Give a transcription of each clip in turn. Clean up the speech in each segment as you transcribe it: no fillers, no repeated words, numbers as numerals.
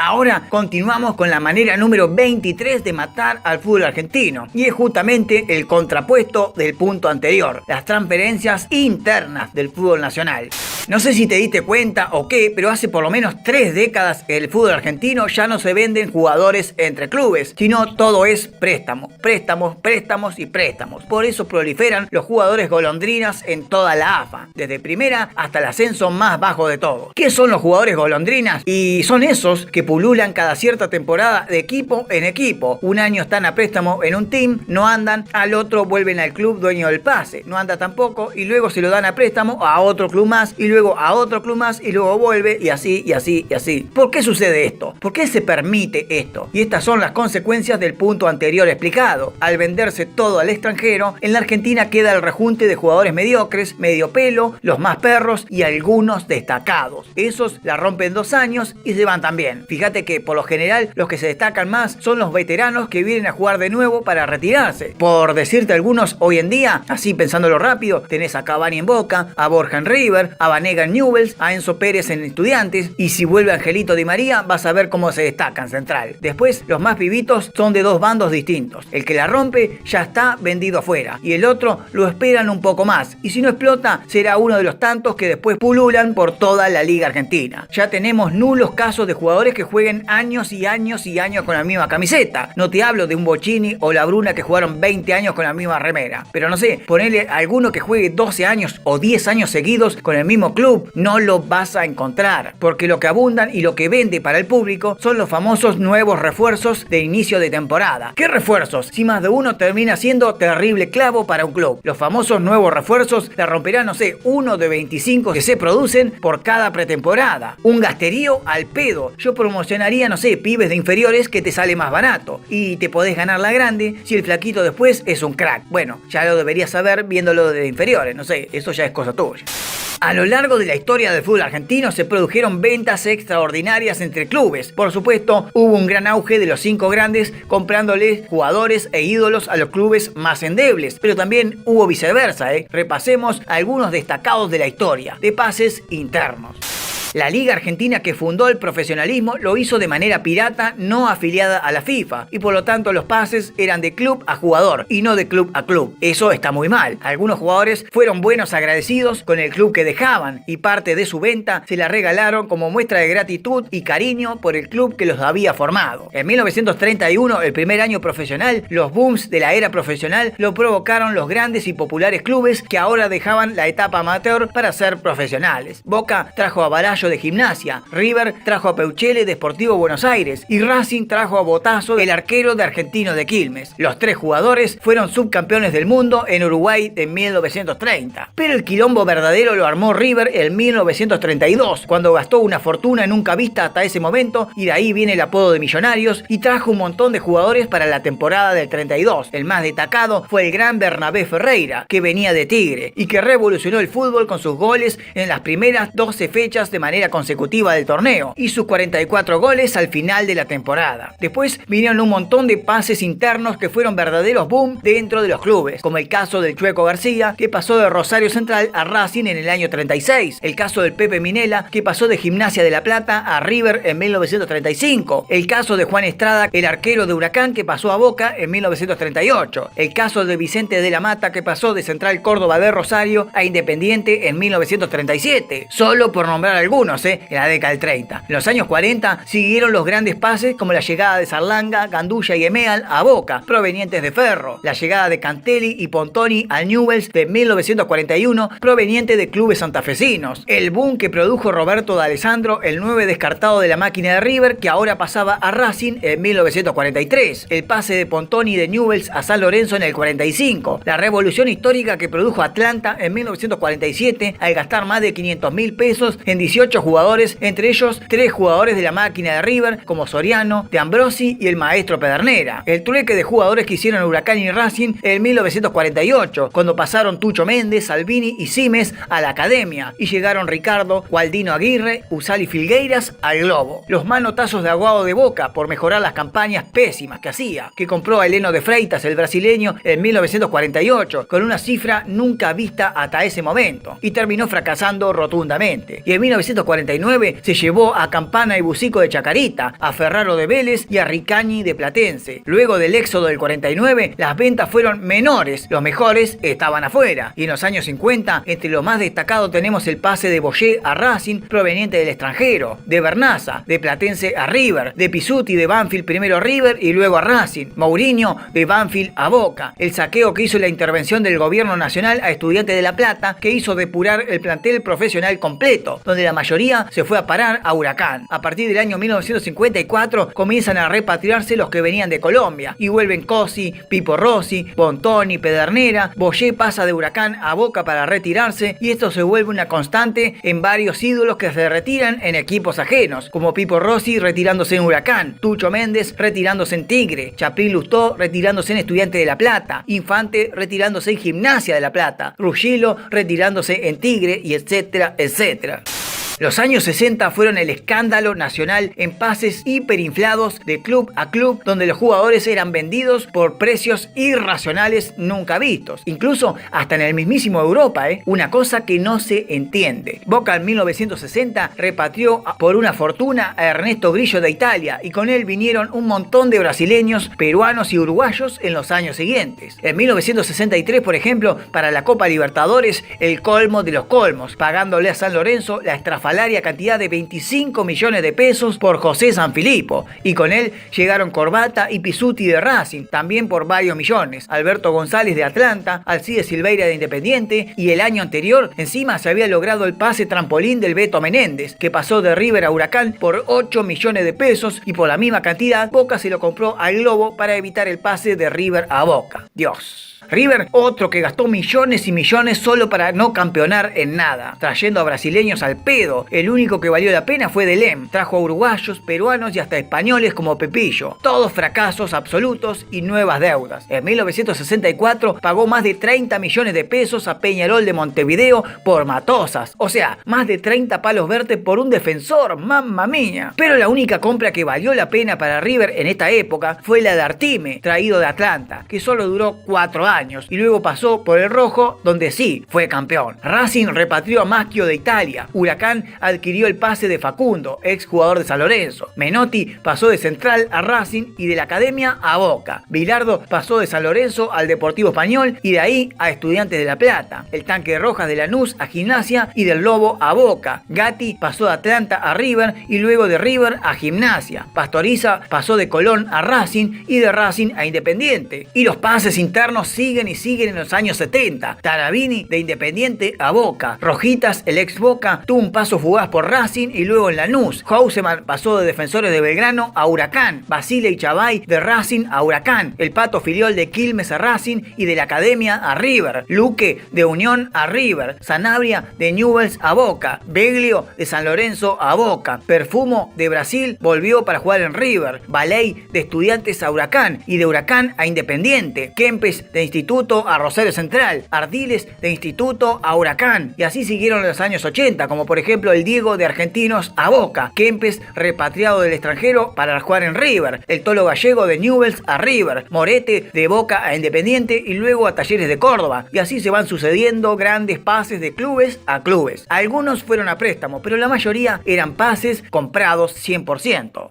Ahora continuamos con la manera número 23 de matar al fútbol argentino, y es justamente el contrapuesto del punto anterior, las transferencias internas del fútbol nacional. No sé si te diste cuenta o qué, pero hace por lo menos 3 décadas el fútbol argentino ya no se venden jugadores entre clubes, sino todo es préstamos, préstamos, préstamos y préstamos. Por eso proliferan los jugadores golondrinas en toda la AFA, desde primera hasta el ascenso más bajo de todo. ¿Qué son los jugadores golondrinas? Y son esos que pululan cada cierta temporada de equipo en equipo. Un año están a préstamo en un team, no andan, al otro vuelven al club dueño del pase, no anda tampoco, y luego se lo dan a préstamo a otro club más, y luego a otro club más, y luego vuelve, y así, y así, y así. ¿Por qué sucede esto? ¿Por qué se permite esto? Y estas son las consecuencias del punto anterior explicado. Al venderse todo al extranjero, en la Argentina queda el rejunte de jugadores mediocres, medio pelo, los más perros y algunos destacados. Esos la rompen 2 años y se van también. Fíjate que por lo general los que se destacan más son los veteranos que vienen a jugar de nuevo para retirarse. Por decirte algunos, hoy en día, así pensándolo rápido, tenés a Cavani en Boca, a Borja en River, a Banega en Newell's, a Enzo Pérez en Estudiantes, y si vuelve Angelito Di María vas a ver cómo se destacan Central. Después los más pibitos son de 2 bandos distintos. El que la rompe ya está vendido afuera y el otro lo esperan un poco más, y si no explota será uno de los tantos que después pululan por toda la Liga Argentina. Ya tenemos nulos casos de jugadores que jueguen años y años y años con la misma camiseta. No te hablo de un Bocini o la Bruna que jugaron 20 años con la misma remera, pero no sé, ponele a alguno que juegue 12 años o 10 años seguidos con el mismo club, no lo vas a encontrar, porque lo que abundan y lo que vende para el público son los famosos nuevos refuerzos de inicio de temporada. ¿Qué refuerzos? Si más de uno termina siendo terrible clavo para un club. Los famosos nuevos refuerzos la romperán, no sé, uno de 25 que se producen por cada pretemporada. Un gasterío al pedo. Yo promocionaría, no sé, pibes de inferiores que te sale más barato y te podés ganar la grande si el flaquito después es un crack. Bueno, ya lo deberías saber viéndolo de inferiores, no sé, eso ya es cosa tuya. A lo largo de la historia del fútbol argentino se produjeron ventas extraordinarias entre clubes. Por supuesto, hubo un gran auge de los 5 grandes comprándoles jugadores e ídolos a los clubes más endebles, pero también hubo viceversa, Repasemos algunos destacados de la historia, de pases internos. La Liga Argentina que fundó el profesionalismo lo hizo de manera pirata, no afiliada a la FIFA, y por lo tanto los pases eran de club a jugador y no de club a club. Eso está muy mal. Algunos jugadores fueron buenos agradecidos con el club que dejaban y parte de su venta se la regalaron como muestra de gratitud y cariño por el club que los había formado. En 1931, el primer año profesional, los booms de la era profesional lo provocaron los grandes y populares clubes que ahora dejaban la etapa amateur para ser profesionales. Boca trajo a Barallo de Gimnasia, River trajo a Peuchele de Sportivo Buenos Aires y Racing trajo a Botazo, el arquero de Argentino de Quilmes. Los 3 jugadores fueron subcampeones del mundo en Uruguay en 1930. Pero el quilombo verdadero lo armó River en 1932, cuando gastó una fortuna nunca vista hasta ese momento, y de ahí viene el apodo de Millonarios, y trajo un montón de jugadores para la temporada del 32. El más destacado fue el gran Bernabé Ferreira, que venía de Tigre y que revolucionó el fútbol con sus goles en las primeras 12 fechas de manera consecutiva del torneo y sus 44 goles al final de la temporada. Después vinieron un montón de pases internos que fueron verdaderos boom dentro de los clubes, como el caso del Chueco García, que pasó de Rosario Central a Racing en el año 36, el caso del Pepe Minela, que pasó de Gimnasia de La Plata a River en 1935, el caso de Juan Estrada, el arquero de Huracán, que pasó a Boca en 1938, el caso de Vicente de la Mata, que pasó de Central Córdoba de Rosario a Independiente en 1937, solo por nombrar algunos, en la década del 30. En los años 40 siguieron los grandes pases como la llegada de Sarlanga, Gandulla y Emeal a Boca, provenientes de Ferro, la llegada de Cantelli y Pontoni al Newell's de 1941, proveniente de clubes santafesinos, el boom que produjo Roberto D'Alessandro, el 9 descartado de la máquina de River, que ahora pasaba a Racing en 1943, el pase de Pontoni de Newell's a San Lorenzo en el 45, la revolución histórica que produjo Atlanta en 1947 al gastar más de 500.000 pesos en 18 jugadores, entre ellos 3 jugadores de la máquina de River como Soriano, De Ambrosi y el maestro Pedernera. El trueque de jugadores que hicieron Huracán y Racing en 1948, cuando pasaron Tucho Méndez, Salvini y Simes a la academia y llegaron Ricardo, Gualdino Aguirre, Usali Filgueiras al Globo. Los manotazos de Aguado de Boca por mejorar las campañas pésimas que hacía, que compró a Heleno de Freitas, el brasileño, en 1948 con una cifra nunca vista hasta ese momento y terminó fracasando rotundamente. Y en 1948 1949 se llevó a Campana y Bucico de Chacarita, a Ferraro de Vélez y a Ricañi de Platense. Luego del éxodo del 49, las ventas fueron menores, los mejores estaban afuera. Y en los años 50, entre lo más destacado tenemos el pase de Boyé a Racing proveniente del extranjero, de Bernaza, de Platense a River, de Pisuti de Banfield primero a River y luego a Racing, Mourinho de Banfield a Boca, el saqueo que hizo la intervención del gobierno nacional a Estudiantes de La Plata, que hizo depurar el plantel profesional completo, donde la mayoría se fue a parar a Huracán. A partir del año 1954 comienzan a repatriarse los que venían de Colombia y vuelven Cosi, Pipo Rossi, Bontoni, Pedernera. Boyé pasa de Huracán a Boca para retirarse y esto se vuelve una constante en varios ídolos que se retiran en equipos ajenos, como Pipo Rossi retirándose en Huracán, Tucho Méndez retirándose en Tigre, Chaprín Lustó retirándose en Estudiantes de La Plata, Infante retirándose en Gimnasia de La Plata, Ruggiero retirándose en Tigre y etcétera, etcétera. Los años 60 fueron el escándalo nacional en pases hiperinflados de club a club, donde los jugadores eran vendidos por precios irracionales nunca vistos, incluso hasta en el mismísimo Europa, una cosa que no se entiende. Boca en 1960 repatrió por una fortuna a Ernesto Grillo de Italia y con él vinieron un montón de brasileños, peruanos y uruguayos en los años siguientes. En 1963, por ejemplo, para la Copa Libertadores, el colmo de los colmos, pagándole a San Lorenzo la estrafalaria cantidad de 25 millones de pesos por José Sanfilippo, y con él llegaron Corbata y Pisuti de Racing, también por varios millones, Alberto González de Atlanta, Alcides Silveira de Independiente, y el año anterior encima se había logrado el pase trampolín del Beto Menéndez, que pasó de River a Huracán por 8 millones de pesos, y por la misma cantidad Boca se lo compró al Globo para evitar el pase de River a Boca. Dios. River, otro que gastó millones y millones solo para no campeonar en nada, trayendo a brasileños al pedo. El único que valió la pena fue Delem. Trajo a uruguayos, peruanos y hasta españoles como Pepillo. Todos fracasos absolutos y nuevas deudas. En 1964 pagó más de 30 millones de pesos a Peñarol de Montevideo por Matosas. O sea, más de 30 palos verdes por un defensor, mamma mía. Pero la única compra que valió la pena para River en esta época fue la de Artime, traído de Atlanta, que solo duró 4 años. Y luego pasó por el rojo, donde sí fue campeón. Racing repatrió a Maschio de Italia. Huracán adquirió el pase de Facundo, ex jugador de San Lorenzo. Menotti pasó de Central a Racing y de la Academia a Boca. Bilardo pasó de San Lorenzo al Deportivo Español y de ahí a Estudiantes de La Plata. El Tanque Rojas de Lanús a Gimnasia y del Lobo a Boca. Gatti pasó de Atlanta a River y luego de River a Gimnasia. Pastoriza pasó de Colón a Racing y de Racing a Independiente. Y los pases internos siguen en los años 70. Tarabini de Independiente a Boca. Rojitas, el ex Boca, tuvo un paso fugaz por Racing y luego en Lanús. Hauseman pasó de Defensores de Belgrano a Huracán. Basile y Chavay de Racing a Huracán. El Pato Filiol de Quilmes a Racing y de la Academia a River. Luque de Unión a River. Sanabria de Newell's a Boca. Beglio de San Lorenzo a Boca. Perfumo de Brasil volvió para jugar en River. Baley de Estudiantes a Huracán y de Huracán a Independiente. Kempes de Instituto a Rosario Central, Ardiles de Instituto a Huracán, y así siguieron los años 80, como por ejemplo el Diego de Argentinos a Boca, Kempes repatriado del extranjero para jugar en River, el Tolo Gallego de Newell's a River, Morete de Boca a Independiente y luego a Talleres de Córdoba, y así se van sucediendo grandes pases de clubes a clubes. Algunos fueron a préstamo, pero la mayoría eran pases comprados 100%.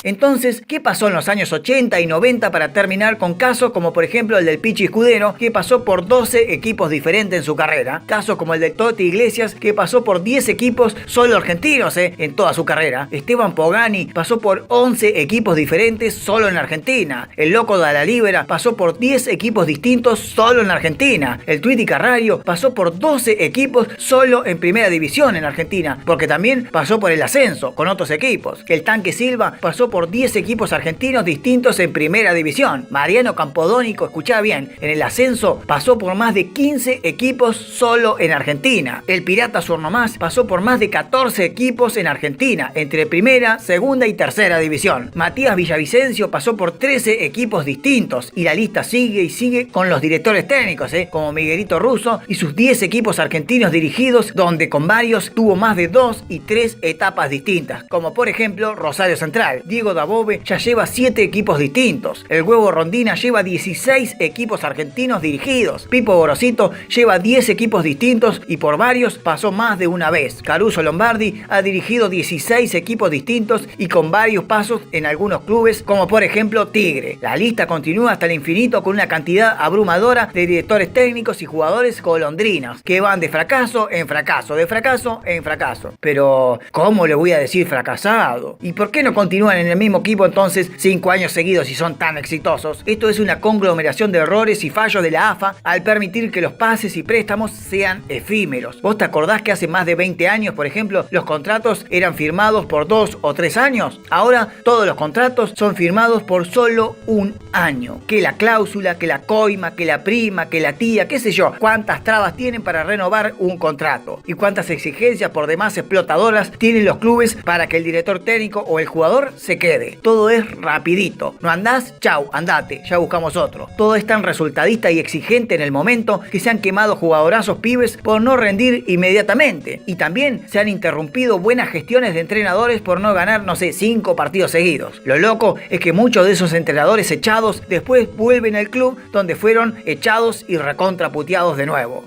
Entonces, ¿qué pasó en los años 80 y 90 para terminar con casos como por ejemplo el del Pichi Escudero, que pasó por 12 equipos diferentes en su carrera? Casos como el de Toti Iglesias, que pasó por 10 equipos solo argentinos en toda su carrera. Esteban Pogani pasó por 11 equipos diferentes solo en Argentina. El Loco de la Libera pasó por 10 equipos distintos solo en Argentina. El Tweety Carrario pasó por 12 equipos solo en Primera División en Argentina, porque también pasó por el ascenso con otros equipos. El Tanque Silva pasó por 10 equipos argentinos distintos en Primera División. Mariano Campodónico, escuchá bien, en el ascenso pasó por más de 15 equipos solo en Argentina. El Pirata Surnomás pasó por más de 14 equipos en Argentina, entre Primera, Segunda y Tercera División. Matías Villavicencio pasó por 13 equipos distintos, y la lista sigue y sigue con los directores técnicos, como Miguelito Russo y sus 10 equipos argentinos dirigidos, donde con varios tuvo más de 2 y 3 etapas distintas, como por ejemplo Rosario Central. Diego Dabove ya lleva 7 equipos distintos. El Huevo Rondina lleva 16 equipos argentinos dirigidos. Pipo Gorosito lleva 10 equipos distintos y por varios pasó más de una vez. Caruso Lombardi ha dirigido 16 equipos distintos y con varios pasos en algunos clubes, como por ejemplo Tigre. La lista continúa hasta el infinito con una cantidad abrumadora de directores técnicos y jugadores golondrinas que van de fracaso en fracaso, de fracaso en fracaso. Pero, ¿cómo le voy a decir fracasado? ¿Y por qué no continúan en el mismo equipo entonces 5 años seguidos si son tan exitosos? Esto es una conglomeración de errores y fallos de la AFA al permitir que los pases y préstamos sean efímeros. ¿Vos te acordás que hace más de 20 años, por ejemplo, los contratos eran firmados por 2 o 3 años? Ahora todos los contratos son firmados por solo un año. Que la cláusula, que la coima, que la prima, que la tía, qué sé yo. ¿Cuántas trabas tienen para renovar un contrato? ¿Y cuántas exigencias por demás explotadoras tienen los clubes para que el director técnico o el jugador se quede? Todo es rapidito. No andás, chau, andate, ya buscamos otro. Todo es tan resultadista y exigente en el momento que se han quemado jugadorazos pibes por no rendir inmediatamente. Y también se han interrumpido buenas gestiones de entrenadores por no ganar, 5 partidos seguidos. Lo loco es que muchos de esos entrenadores echados después vuelven al club donde fueron echados y recontraputeados de nuevo.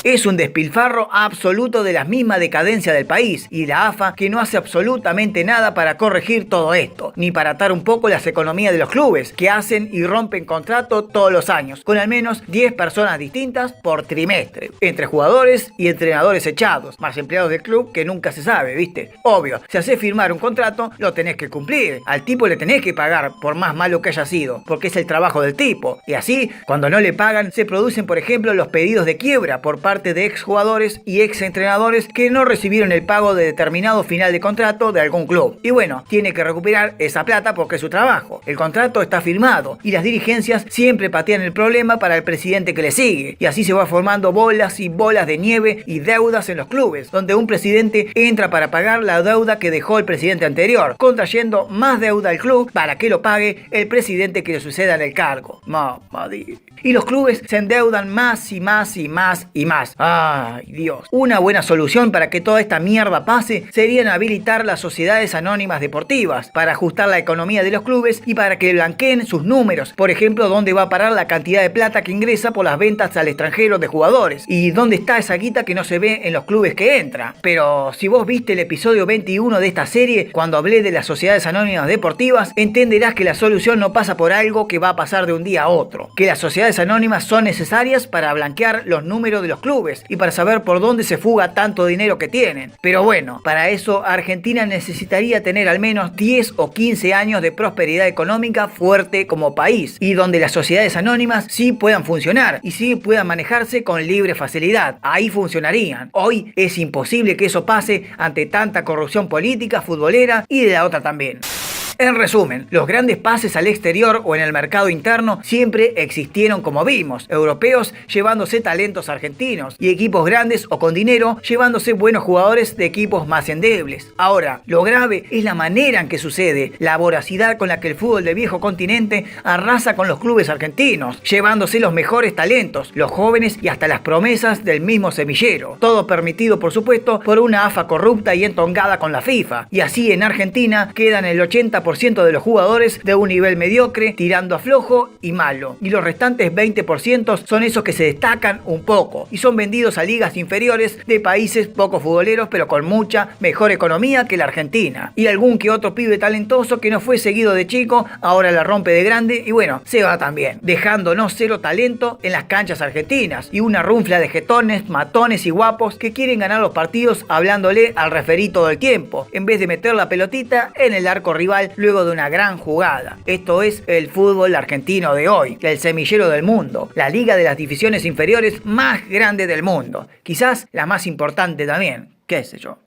Es un despilfarro absoluto de la misma decadencia del país y la AFA que no hace absolutamente nada para corregir todo esto, ni para atar un poco las economías de los clubes, que hacen y rompen contrato todos los años, con al menos 10 personas distintas por trimestre, entre jugadores y entrenadores echados, más empleados del club que nunca se sabe, ¿viste? Obvio, si haces firmar un contrato, lo tenés que cumplir, al tipo le tenés que pagar por más malo que haya sido, porque es el trabajo del tipo, y así, cuando no le pagan, se producen, por ejemplo, los pedidos de quiebra por parte de exjugadores y exentrenadores que no recibieron el pago de determinado final de contrato de algún club. Y bueno, tiene que recuperar esa plata porque es su trabajo. El contrato está firmado y las dirigencias siempre patean el problema para el presidente que le sigue. Y así se va formando bolas y bolas de nieve y deudas en los clubes, donde un presidente entra para pagar la deuda que dejó el presidente anterior, contrayendo más deuda al club para que lo pague el presidente que le suceda en el cargo. Y los clubes se endeudan más y más y más y más. ¡Ay, Dios! Una buena solución para que toda esta mierda pase sería habilitar las sociedades anónimas deportivas para ajustar la economía de los clubes y para que blanqueen sus números. Por ejemplo, dónde va a parar la cantidad de plata que ingresa por las ventas al extranjero de jugadores y dónde está esa guita que no se ve en los clubes que entra. Pero si vos viste el episodio 21 de esta serie, cuando hablé de las sociedades anónimas deportivas, entenderás que la solución no pasa por algo que va a pasar de un día a otro. Que las sociedades anónimas son necesarias para blanquear los números de los clubes y para saber por dónde se fuga tanto dinero que tienen. Pero bueno, para eso Argentina necesitaría tener al menos 10 o 15 años de prosperidad económica fuerte como país y donde las sociedades anónimas sí puedan funcionar y sí puedan manejarse con libre facilidad. Ahí funcionarían. Hoy es imposible que eso pase ante tanta corrupción política, futbolera y de la otra también. En resumen, los grandes pases al exterior o en el mercado interno siempre existieron como vimos, europeos llevándose talentos argentinos y equipos grandes o con dinero llevándose buenos jugadores de equipos más endebles. Ahora, lo grave es la manera en que sucede, la voracidad con la que el fútbol del viejo continente arrasa con los clubes argentinos, llevándose los mejores talentos, los jóvenes y hasta las promesas del mismo semillero. Todo permitido, por supuesto, por una AFA corrupta y entongada con la FIFA. Y así en Argentina quedan el 80% de los jugadores de un nivel mediocre, tirando a flojo y malo. Y los restantes 20% son esos que se destacan un poco y son vendidos a ligas inferiores de países poco futboleros pero con mucha mejor economía que la Argentina. Y algún que otro pibe talentoso que no fue seguido de chico, ahora la rompe de grande y bueno, se va también, dejándonos cero talento en las canchas argentinas y una runfla de jetones, matones y guapos que quieren ganar los partidos hablándole al referí todo el tiempo, en vez de meter la pelotita en el arco rival luego de una gran jugada. Esto es el fútbol argentino de hoy, el semillero del mundo, la liga de las divisiones inferiores más grande del mundo, quizás la más importante también, qué sé yo.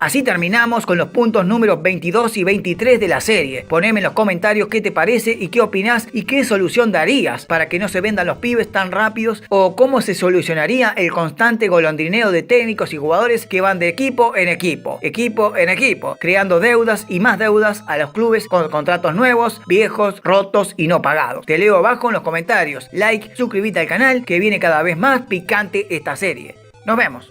Así terminamos con los puntos números 22 y 23 de la serie. Poneme en los comentarios qué te parece y qué opinás y qué solución darías para que no se vendan los pibes tan rápidos o cómo se solucionaría el constante golondrineo de técnicos y jugadores que van de equipo en equipo, creando deudas y más deudas a los clubes con contratos nuevos, viejos, rotos y no pagados. Te leo abajo en los comentarios. Like, suscríbete al canal que viene cada vez más picante esta serie. Nos vemos.